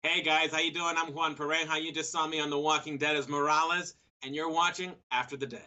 Hey guys, how you doing? I'm Juan Pareja. You just saw me on The Walking Dead as Morales, and you're watching After the Dead.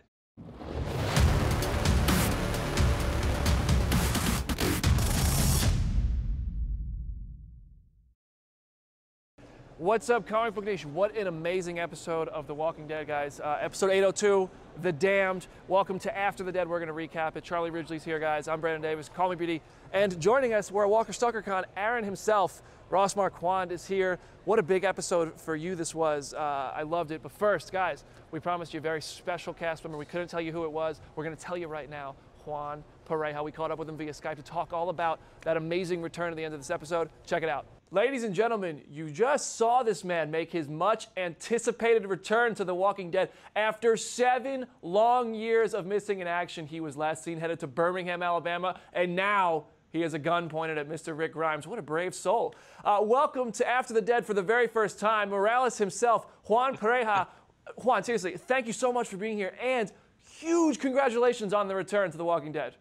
What's up, Comic Book Nation? What an amazing episode of The Walking Dead, guys. Episode 802, The Damned. Welcome to After the Dead. We're going to recap it. Charlie Ridgely's here, guys. I'm Brandon Davis. Call me BD. And joining us, we're at Walker Stalker Con. Erin himself, Ross Marquand, is here. What a big episode for you this was. I loved it. But first, guys, we promised you a very special cast member. We couldn't tell you who it was. We're going to tell you right now. Juan Pareja. We caught up with him via Skype to talk all about that amazing return at the end of this episode. Check it out. Ladies and gentlemen, you just saw this man make his much anticipated return to The Walking Dead. After 7 long years of missing in action, he was last seen headed to Birmingham, Alabama, and now he has a gun pointed at Mr. Rick Grimes. What a brave soul. Welcome to After the Dead for the very first time, Morales himself, Juan Pareja. Juan, seriously, thank you so much for being here, and huge congratulations on the return to The Walking Dead.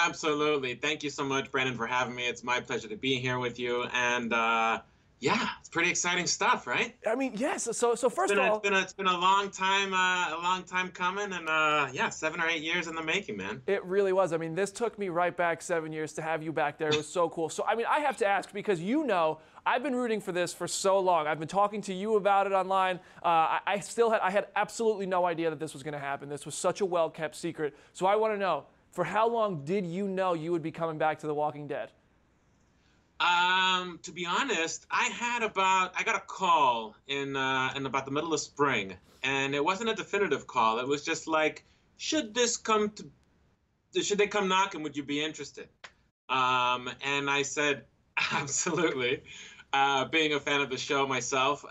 Absolutely. Thank you so much, Brandon, for having me. It's my pleasure to be here with you. And yeah, it's pretty exciting stuff, right? I mean, yes. So first of all, it's been a long time coming, and yeah, 7 or 8 years in the making, man. It really was. I mean, this took me right back 7 years to have you back there. It was so cool. So I mean, I have to ask, because you know, I've been rooting for this for so long. I've been talking to you about it online. I had absolutely no idea that this was going to happen. This was such a well-kept secret. So I want to know, for how long did you know you would be coming back to The Walking Dead? To be honest, I got a call in about the middle of spring, and it wasn't a definitive call. It was just like, should they come knocking, would you be interested? And I said, absolutely. Being a fan of the show myself,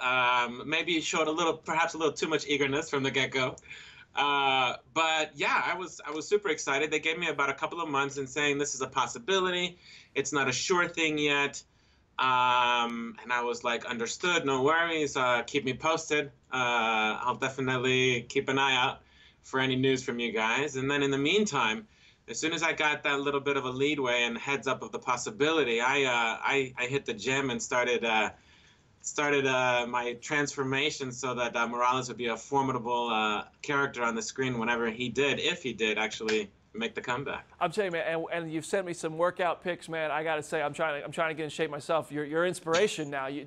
maybe showed perhaps a little too much eagerness from the get-go. But yeah, I was super excited. They gave me about a couple of months in saying this is a possibility. It's not a sure thing yet. And I was like, understood, no worries. Keep me posted. I'll definitely keep an eye out for any news from you guys. And then in the meantime, as soon as I got that little bit of a leadway and heads up of the possibility, I hit the gym and started my transformation so that Morales would be a formidable character on the screen whenever he did, if he did actually make the comeback. I'm telling you, man, and you've sent me some workout pics, man. I gotta say, I'm trying to get in shape myself. You're inspiration now, you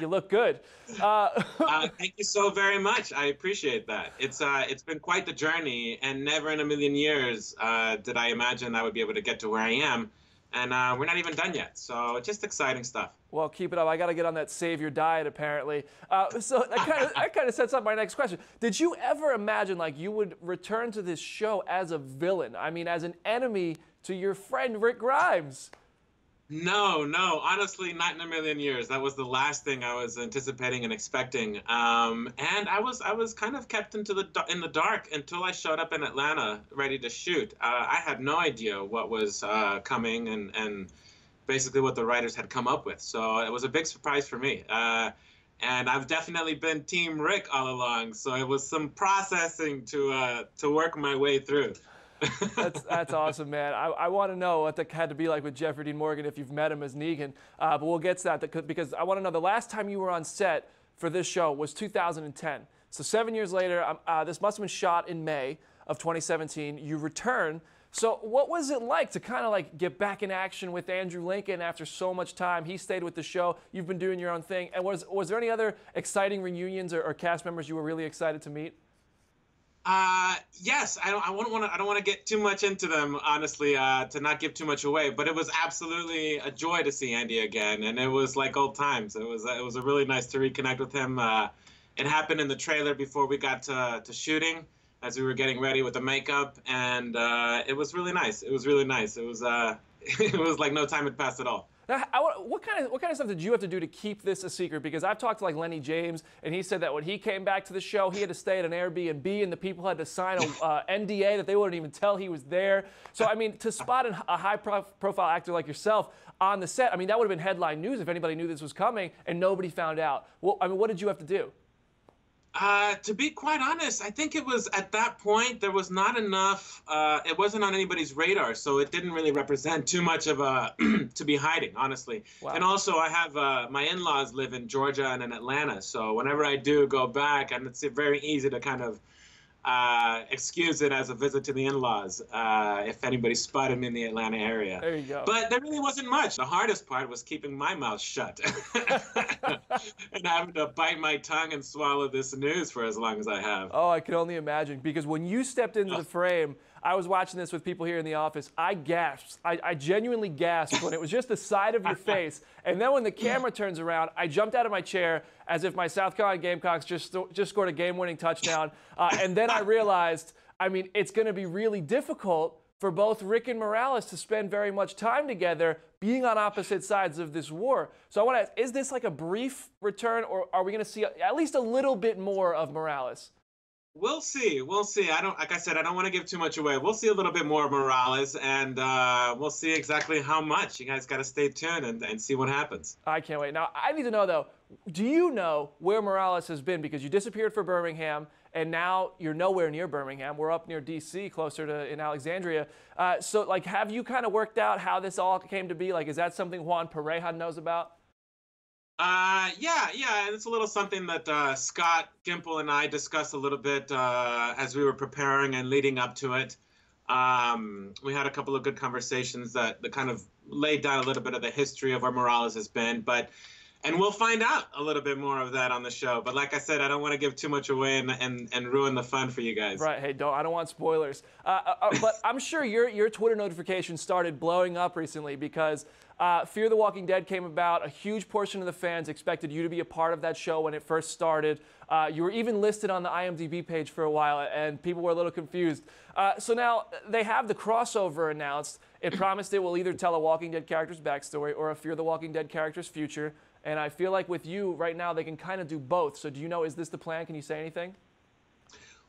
look good. Thank you so very much. I appreciate that. It's been quite the journey, and never in a million years did I imagine I would be able to get to where I am. and we're not even done yet. So just exciting stuff. Well, keep it up. I got to get on that savior diet, apparently. So that kind of sets up my next question. Did you ever imagine like you would return to this show as a villain? I mean, as an enemy to your friend Rick Grimes? No, honestly, not in a million years. That was the last thing I was anticipating and expecting. And I was kind of kept in the dark until I showed up in Atlanta ready to shoot. I had no idea what was coming and basically what the writers had come up with. So it was a big surprise for me. And I've definitely been Team Rick all along. So it was some processing to work my way through. That's awesome, man. I want to know what that had to be like with Jeffrey Dean Morgan if you've met him as Negan. But we'll get to that because I want to know the last time you were on set for this show was 2010. So 7 years later, this must have been shot in May of 2017. You return. So what was it like to kind of like get back in action with Andrew Lincoln after so much time? He stayed with the show. You've been doing your own thing. And was there any other exciting reunions or cast members you were really excited to meet? Yes, I don't want to get too much into them, honestly, to not give too much away, but it was absolutely a joy to see Andy again, and it was like old times. It was a really nice to reconnect with him. It happened in the trailer before we got to shooting, as we were getting ready with the makeup, and it was really nice. It was really nice. It was it was like no time had passed at all. Now, what kind of stuff did you have to do to keep this a secret? Because I've talked to like Lenny James, and he said that when he came back to the show, he had to stay at an Airbnb, and the people had to sign a NDA that they wouldn't even tell he was there. So, I mean, to spot a high-profile actor like yourself on the set, I mean, that would have been headline news if anybody knew this was coming and nobody found out. Well, I mean, what did you have to do? To be quite honest, I think it was at that point there was not enough. It wasn't on anybody's radar, so it didn't really represent too much of a to be hiding, honestly. Wow. And also, I have my in-laws live in Georgia and in Atlanta, so whenever I do go back, and it's very easy to kind of excuse it as a visit to the in-laws if anybody spotted me in the Atlanta area. There you go. But there really wasn't much. The hardest part was keeping my mouth shut and having to bite my tongue and swallow this news for as long as I have. Oh, I can only imagine, because when you stepped into the frame, I was watching this with people here in the office. I gasped. I genuinely gasped when it was just the side of your face. And then when the camera turns around, I jumped out of my chair as if my South Carolina Gamecocks just scored a game-winning touchdown. And then I realized, I mean, it's going to be really difficult for both Rick and Morales to spend very much time together being on opposite sides of this war. So I want to ask, is this like a brief return, or are we going to see at least a little bit more of Morales? We'll see. We'll see. Like I said, I don't want to give too much away. We'll see a little bit more of Morales, and we'll see exactly how much. You guys got to stay tuned and see what happens. I can't wait. Now, I need to know, though, do you know where Morales has been? Because you disappeared for Birmingham, and now you're nowhere near Birmingham. We're up near D.C., closer to in Alexandria. So, like, have you kind of worked out how this all came to be? Like, is that something Juan Pareja knows about? Yeah, and it's a little something that Scott Gimple and I discussed a little bit as we were preparing and leading up to it. We had a couple of good conversations that kind of laid down a little bit of the history of where Morales has been, and we'll find out a little bit more of that on the show. But like I said, I don't want to give too much away and ruin the fun for you guys. Right. Hey, I don't want spoilers. But I'm sure your Twitter notifications started blowing up recently because Fear the Walking Dead came about. A huge portion of the fans expected you to be a part of that show when it first started. You were even listed on the IMDb page for a while, and people were a little confused. So now they have the crossover announced. It promised it will either tell a Walking Dead character's backstory or a Fear the Walking Dead character's future. And I feel like with you right now, they can kind of do both. So do you know, is this the plan? Can you say anything?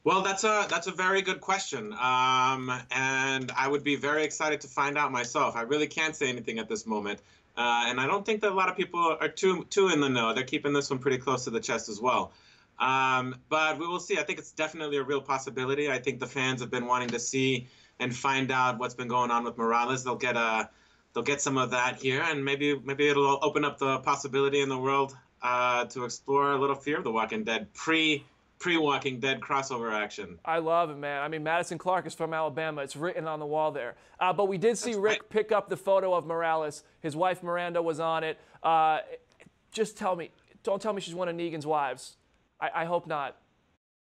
Well, that's a very good question, and I would be very excited to find out myself. I really can't say anything at this moment, and I don't think that a lot of people are too in the know. They're keeping this one pretty close to the chest as well. But we will see. I think it's definitely a real possibility. I think the fans have been wanting to see and find out what's been going on with Morales. They'll get some of that here, and maybe it'll open up the possibility in the world to explore a little Fear of the Walking Dead pre-Walking Dead crossover action. I love it, man. I mean, Madison Clark is from Alabama. It's written on the wall there. But we did see Rick pick up the photo of Morales. His wife Miranda was on it. Just tell me, don't tell me she's one of Negan's wives. I hope not.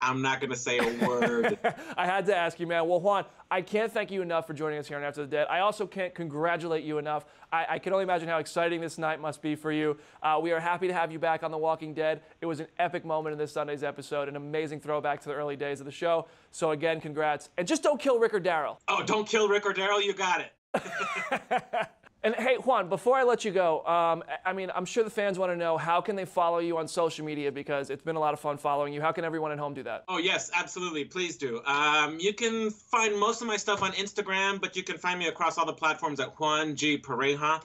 I'm not going to say a word. I had to ask you, man. Well, Juan, I can't thank you enough for joining us here on After the Dead. I also can't congratulate you enough. I can only imagine how exciting this night must be for you. We are happy to have you back on The Walking Dead. It was an epic moment in this Sunday's episode, an amazing throwback to the early days of the show. So again, congrats. And just don't kill Rick or Daryl. Oh, don't kill Rick or Daryl. You got it. And hey, Juan, before I let you go, I mean, I'm sure the fans want to know, how can they follow you on social media? Because it's been a lot of fun following you. How can everyone at home do that? Oh, yes, absolutely. Please do. You can find most of my stuff on Instagram, but you can find me across all the platforms at Juan G. Pareja.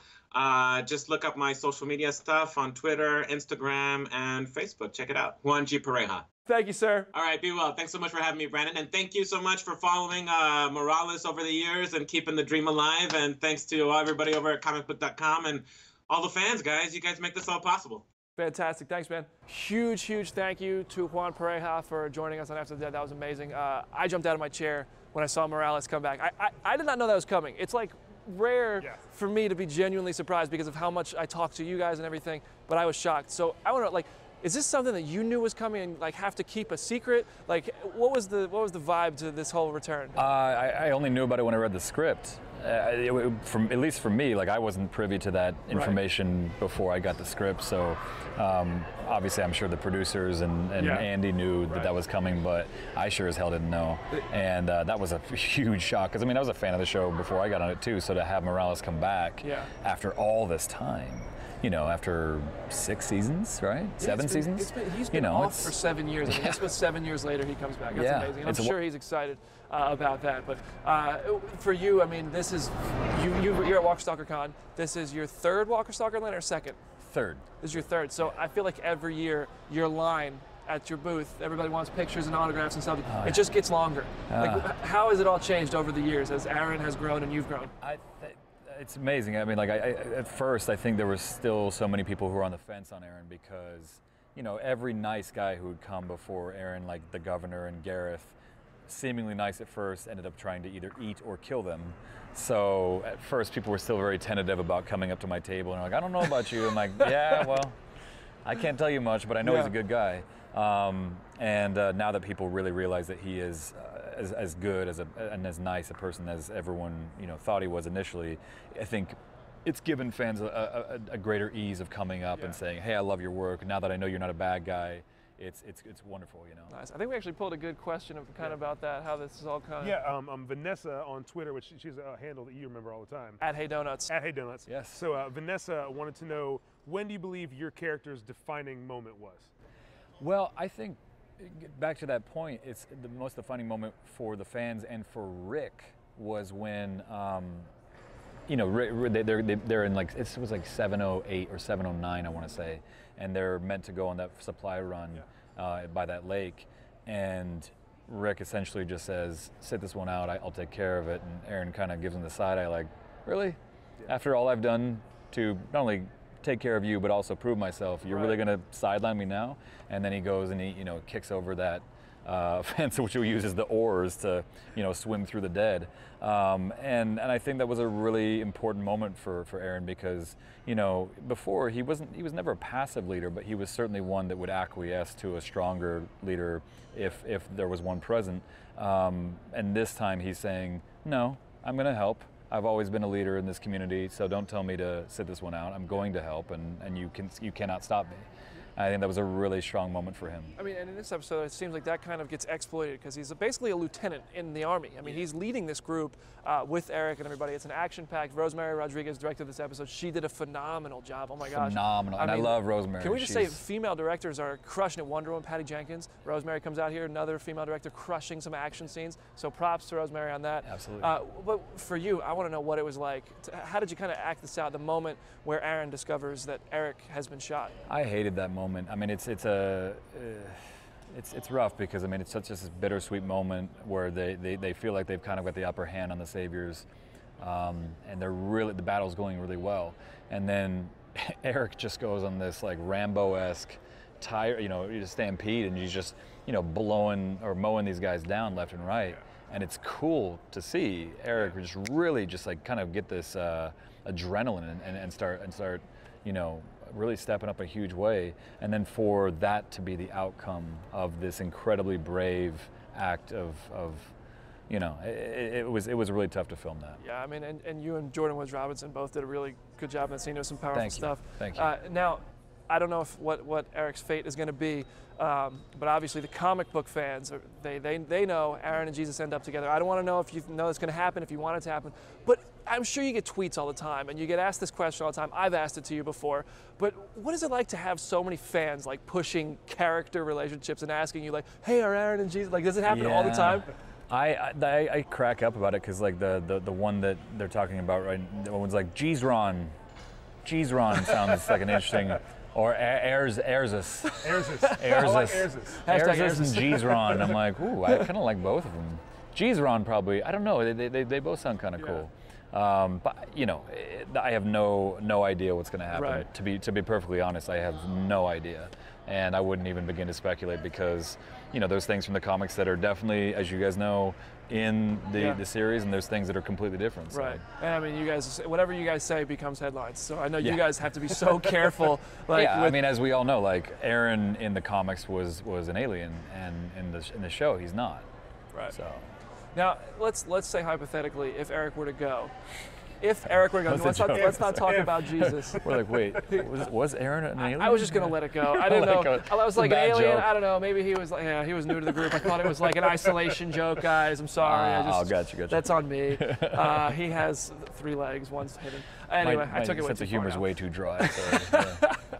Just look up my social media stuff on Twitter, Instagram, and Facebook. Check it out. Juan G. Pareja. Thank you, sir. All right, be well. Thanks so much for having me, Brandon. And thank you so much for following Morales over the years and keeping the dream alive. And thanks to everybody over at Comicbook.com and all the fans, guys. You guys make this all possible. Fantastic. Thanks, man. Huge, huge thank you to Juan Pareja for joining us on After the Dead. That was amazing. I jumped out of my chair when I saw Morales come back. I did not know that was coming. It's like rare for me to be genuinely surprised because of how much I talk to you guys and everything, but I was shocked. So I want to, like, is this something that you knew was coming and like have to keep a secret? Like, what was the vibe to this whole return? I only knew about it when I read the script. At least for me, like I wasn't privy to that information before I got the script. So obviously, I'm sure the producers and Andy knew that was coming, but I sure as hell didn't know. And that was a huge shock because I mean I was a fan of the show before I got on it too. So to have Morales come back after all this time. You know, after 6 seasons, right? 7 seasons? He's been off for 7 years. I mean, this was 7 years later he comes back. That's amazing. And I'm sure he's excited about that. But for you, I mean, this is, you're at Walker Stalker Con. This is your third Walker Stalker Atlanta or second? Third. This is your third. So I feel like every year your line at your booth, everybody wants pictures and autographs and stuff. It just gets longer. Like, how has it all changed over the years as Erin has grown and you've grown? It's amazing. I mean, like, at first, I think there was still so many people who were on the fence on Erin because, you know, every nice guy who would come before Erin, like the governor and Gareth, seemingly nice at first, ended up trying to either eat or kill them. So at first, people were still very tentative about coming up to my table and like, I don't know about you. I'm like, yeah, well, I can't tell you much, but I know he's a good guy. And now that people really realize that he is as good and as nice a person as everyone thought he was initially, I think it's given fans a greater ease of coming up and saying, hey, I love your work. Now that I know you're not a bad guy, it's wonderful, Nice. I think we actually pulled a good question of kind of about that, how this is all kind of. Vanessa on Twitter, which she's a handle that you remember all the time. At Hey Donuts. At Hey Donuts. Yes. So Vanessa wanted to know, when do you believe your character's defining moment was? Well, I think back to that point, it's the most defining moment for the fans and for Rick was when, they're in like, it was like 708 or 709, I want to say, and they're meant to go on that supply run by that lake, and Rick essentially just says, sit this one out, I'll take care of it, and Erin kind of gives him the side eye like, really? Yeah. After all I've done to not only take care of you, but also prove myself. You're really going to sideline me now? And then he goes and he, kicks over that fence, which he uses the oars to, swim through the dead. And I think that was a really important moment for Erin because, before he was never a passive leader, but he was certainly one that would acquiesce to a stronger leader if there was one present. And this time he's saying, no, I'm going to help. I've always been a leader in this community, so don't tell me to sit this one out. I'm going to help, and you cannot stop me. I think that was a really strong moment for him. I mean, and in this episode, it seems like that kind of gets exploited because he's basically a lieutenant in the Army. I mean, he's leading this group with Erik and everybody. It's an action-packed. Rosemary Rodriguez directed this episode. She did a phenomenal job. Oh my gosh. Phenomenal. I love Rosemary. Can we just say female directors are crushing it? Wonder Woman, Patty Jenkins. Rosemary comes out here, another female director crushing some action scenes. So props to Rosemary on that. Absolutely. But for you, I want to know what it was like. How did you kind of act this out, the moment where Erin discovers that Erik has been shot? I hated that moment. I mean, it's rough because I mean it's such a bittersweet moment where they feel like they've kind of got the upper hand on the Saviors, and the battle's going really well, and then Erik just goes on this like Rambo-esque stampede, and he's just blowing or mowing these guys down left and right, and it's cool to see Erik just really just like kind of get this adrenaline and start really stepping up a huge way, and then for that to be the outcome of this incredibly brave act of you know, it was really tough to film that. Yeah, I mean, and you and Jordan Woods Robinson both did a really good job in that scene. It was some powerful stuff. Thank you. Now, I don't know if what Erik's fate is going to be, but obviously the comic book fans, they know Erin and Jesus end up together. I don't want to know if you know it's going to happen, if you want it to happen, but I'm sure you get tweets all the time, and you get asked this question all the time. I've asked it to you before, but what is it like to have so many fans like pushing character relationships and asking you like, hey, are Erin and Jesus, like, does it happen all the time? I crack up about it because like the one that they're talking about right, the one's like Cheese-Ron sounds like an interesting, or Erzus and Cheese-Ron. I'm like, ooh, I kind of like both of them. Cheese-Ron probably, I don't know, they both sound kind of cool. But you know, I have no idea what's going to happen. Right. To be perfectly honest, I have no idea, and I wouldn't even begin to speculate because you know there's things from the comics that are definitely, as you guys know, in the series, and there's things that are completely different. So. Right. And I mean, you guys, whatever you guys say becomes headlines. So I know you guys have to be so careful. Like, I mean, as we all know, like Erin in the comics was an alien, and in the show he's not. Right. So. Now, let's say hypothetically, if Erik were to go, let's not talk about Jesus. We're like, wait, was Erin an alien? I was just gonna let it go. I didn't know. I was like an alien. Joke. I don't know. Maybe he was like, he was new to the group. I thought it was like an isolation joke, guys. I'm sorry. Gotcha. That's on me. He has 3 legs. One's hidden. Anyway, I took it way too far. My sense of humor is way too dry. So,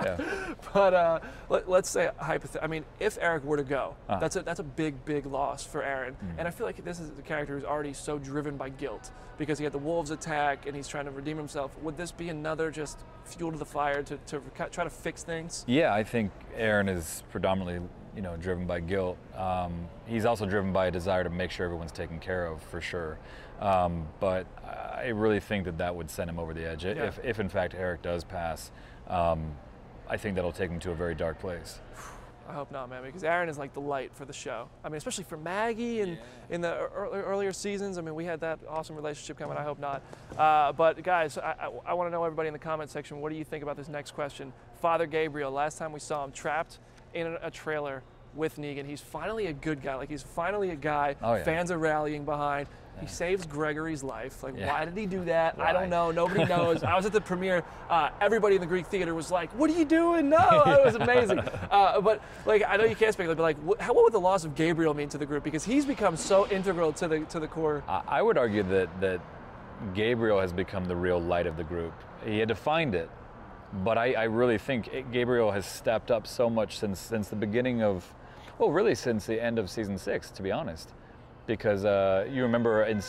yeah. But let's say I mean, if Erik were to go, that's a big loss for Erin. And I feel like this is a character who's already so driven by guilt because he had the wolves attack and he's trying to redeem himself. Would this be another just fuel to the fire to try to fix things? Yeah, I think Erin is predominantly driven by guilt. He's also driven by a desire to make sure everyone's taken care of, for sure. But I really think that would send him over the edge. Yeah. If in fact Erik does pass, I think that'll take him to a very dark place. I hope not, man, because Erin is like the light for the show. I mean, especially for Maggie and in the earlier seasons. I mean, we had that awesome relationship coming. I hope not. But guys, I want to know, everybody in the comment section, what do you think about this next question? Father Gabriel, last time we saw him trapped in a trailer with Negan. He's finally a good guy. Like, he's finally a guy fans are rallying behind. He saves Gregory's life. Like, why did he do that? I don't know. Nobody knows. I was at the premiere. Everybody in the Greek theater was like, what are you doing? No, it was amazing. But, like, I know you can't speculate, but, like, what would the loss of Gabriel mean to the group? Because he's become so integral to the core. I would argue that Gabriel has become the real light of the group. He had to find it. But I really think Gabriel has stepped up so much since the beginning of, well, really since the end of season 6, to be honest. Because you remember in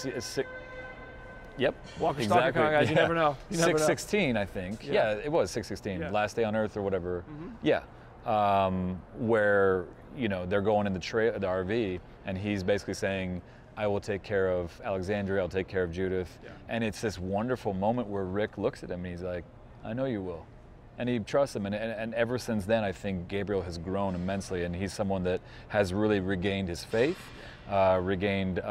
Walker Stalker, guys, you never know. 616, I think. Yeah, it was 616, Last Day on Earth or whatever. Yeah, where they're going in the RV, and he's basically saying, I will take care of Alexandria, I'll take care of Judith, and it's this wonderful moment where Rick looks at him and he's like, I know you will. And he trusts him, and ever since then, I think Gabriel has grown immensely, and he's someone that has really regained his faith, regained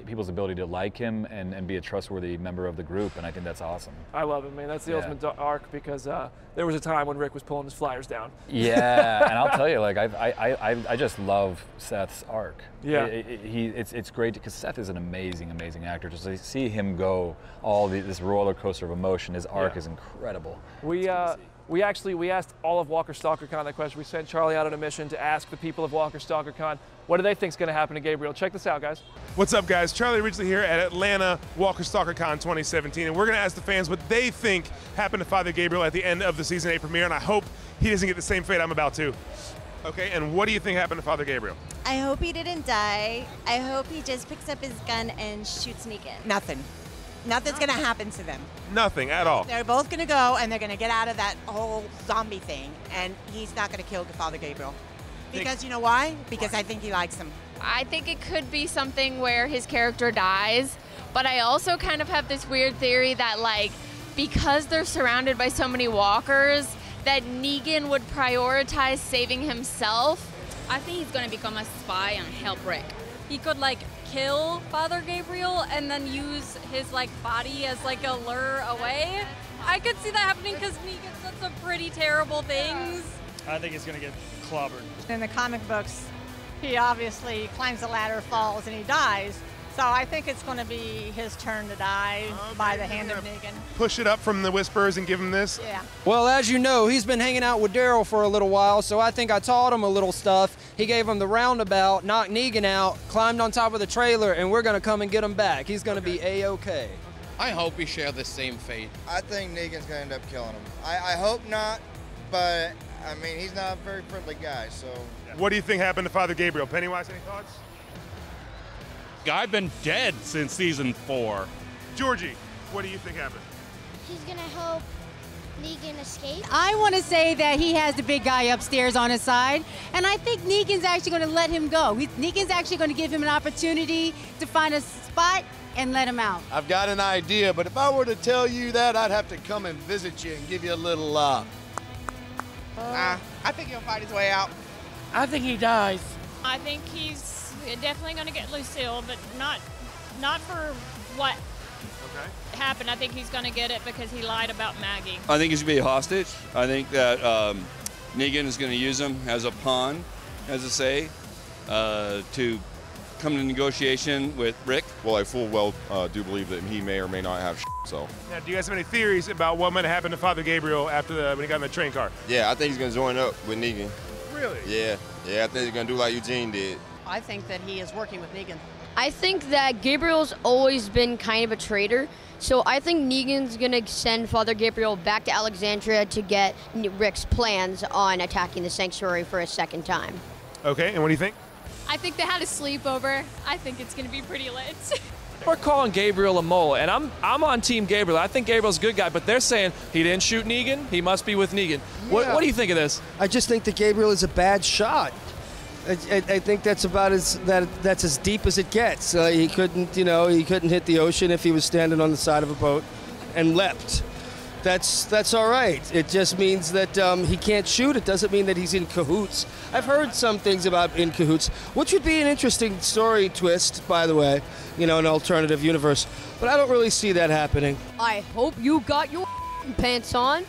people's ability to like him and be a trustworthy member of the group, and I think that's awesome. I love it, man. That's the ultimate arc, because there was a time when Rick was pulling his flyers down. Yeah, and I'll tell you, like, I just love Seth's arc. Yeah, it's great because Seth is an amazing actor. Just to see him go this roller coaster of emotion, his arc is incredible. We asked all of Walker Stalker Con that question. We sent Charlie out on a mission to ask the people of Walker Stalker Con, what do they think is going to happen to Gabriel? Check this out, guys. What's up, guys? Charlie Ridgely here at Atlanta Walker Stalker Con 2017, and we're going to ask the fans what they think happened to Father Gabriel at the end of the season 8 premiere, and I hope he doesn't get the same fate I'm about to. Okay, and what do you think happened to Father Gabriel? I hope he didn't die. I hope he just picks up his gun and shoots Negan. Nothing. Nothing's going to happen to them. Nothing at all. They're both going to go, and they're going to get out of that whole zombie thing, and he's not going to kill Father Gabriel. Because you know why? Because I think he likes him. I think it could be something where his character dies, but I also kind of have this weird theory that, like, because they're surrounded by so many walkers, that Negan would prioritize saving himself. I think he's going to become a spy and help Rick. He could, like, kill Father Gabriel and then use his, like, body as, like, a lure away. I could see that happening because Negan's done some pretty terrible things. I think he's going to get clobbered. In the comic books, he obviously climbs the ladder, falls, and he dies. So I think it's going to be his turn to die by the hand of Negan. Push it up from the whispers and give him this? Yeah. Well, as you know, he's been hanging out with Daryl for a little while, so I think I taught him a little stuff. He gave him the roundabout, knocked Negan out, climbed on top of the trailer, and we're going to come and get him back. He's going to be A-OK. I hope we share the same fate. I think Negan's going to end up killing him. I hope not, but, I mean, he's not a very friendly guy, so. What do you think happened to Father Gabriel? Pennywise, any thoughts? I've been dead since season 4. Georgie, what do you think happened? He's gonna help Negan escape. I want to say that he has the big guy upstairs on his side, and I think Negan's actually going to let him go. Negan's actually going to give him an opportunity to find a spot and let him out. I've got an idea, but if I were to tell you that, I'd have to come and visit you and give you a little I think he'll fight his way out. I think he dies. I think he's definitely going to get Lucille, but not for what happened. I think he's going to get it because he lied about Maggie. I think he's going to be a hostage. I think that Negan is going to use him as a pawn, as I say, to come to negotiation with Rick. Well, I full well do believe that he may or may not have so. Now, do you guys have any theories about what might have happened to Father Gabriel after when he got in the train car? Yeah, I think he's going to join up with Negan. Really? Yeah, I think he's going to do like Eugene did. I think that he is working with Negan. I think that Gabriel's always been kind of a traitor, so I think Negan's gonna send Father Gabriel back to Alexandria to get Rick's plans on attacking the sanctuary for a second time. Okay, and what do you think? I think they had a sleepover. I think it's going to be pretty lit. We're calling Gabriel a mole, and I'm on Team Gabriel. I think Gabriel's a good guy, but they're saying he didn't shoot Negan. He must be with Negan. What do you think of this? I just think that Gabriel is a bad shot. I think that's about that's as deep as it gets. He couldn't hit the ocean if he was standing on the side of a boat and leapt. That's all right. It just means that he can't shoot. It doesn't mean that he's in cahoots. I've heard some things about in cahoots, which would be an interesting story twist, by the way, an alternative universe. But I don't really see that happening. I hope you got your pants on.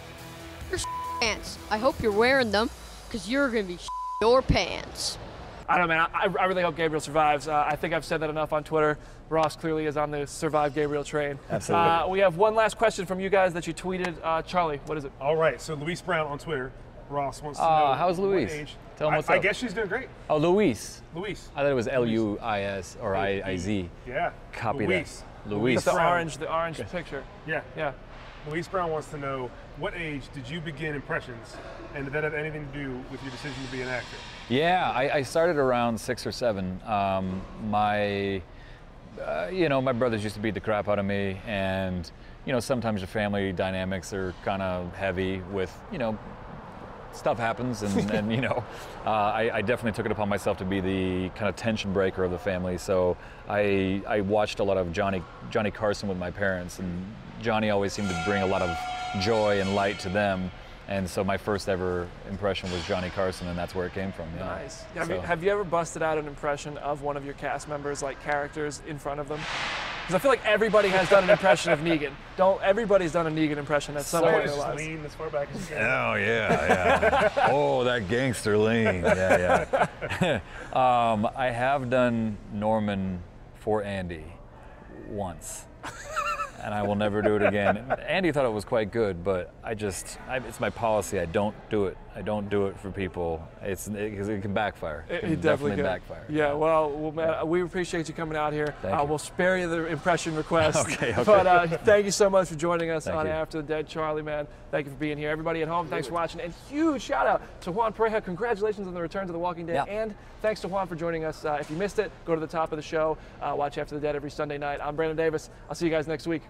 Your pants. I hope you're wearing them, because you're going to be your pants. I don't know, man. I really hope Gabriel survives. I think I've said that enough on Twitter. Ross clearly is on the survive Gabriel train. Absolutely. We have one last question from you guys that you tweeted. Charlie, what is it? All right, so Luis Brown on Twitter. Ross wants to know how's Luis? What age. Tell him what's up. I guess she's doing great. Oh, Luis. Luis. I thought it was L-U-I-S or I-Z. Yeah. Copy Luis. that. Luis. The orange picture. Yeah. Yeah. Luis Brown wants to know, what age did you begin impressions, and did that have anything to do with your decision to be an actor? Yeah, I started around 6 or 7. My brothers used to beat the crap out of me, and sometimes your family dynamics are kind of heavy with stuff happens, and I definitely took it upon myself to be the kind of tension breaker of the family. So I watched a lot of Johnny Carson with my parents, and Johnny always seemed to bring a lot of joy and light to them. And so my first ever impression was Johnny Carson, and that's where it came from. Nice. Have you ever busted out an impression of one of your cast members, like characters, in front of them? Because I feel like everybody has done an impression of Negan. Everybody's done a Negan impression at some point in their lives. Lean as far back as you can. Oh yeah. Oh, that gangster lean. Yeah. I have done Norman for Andy once. And I will never do it again. Andy thought it was quite good, but it's my policy. I don't do it. I don't do it for people. Because it can backfire. It can definitely backfire. Yeah, well, man, we appreciate you coming out here. We'll spare you the impression request. Okay. But thank you so much for joining us on you. After the Dead. Charlie, man, thank you for being here. Everybody at home, thanks for watching. And huge shout out to Juan Pareja. Congratulations on the return to The Walking Dead. Yep. And thanks to Juan for joining us. If you missed it, go to the top of the show. Watch After the Dead every Sunday night. I'm Brandon Davis. I'll see you guys next week.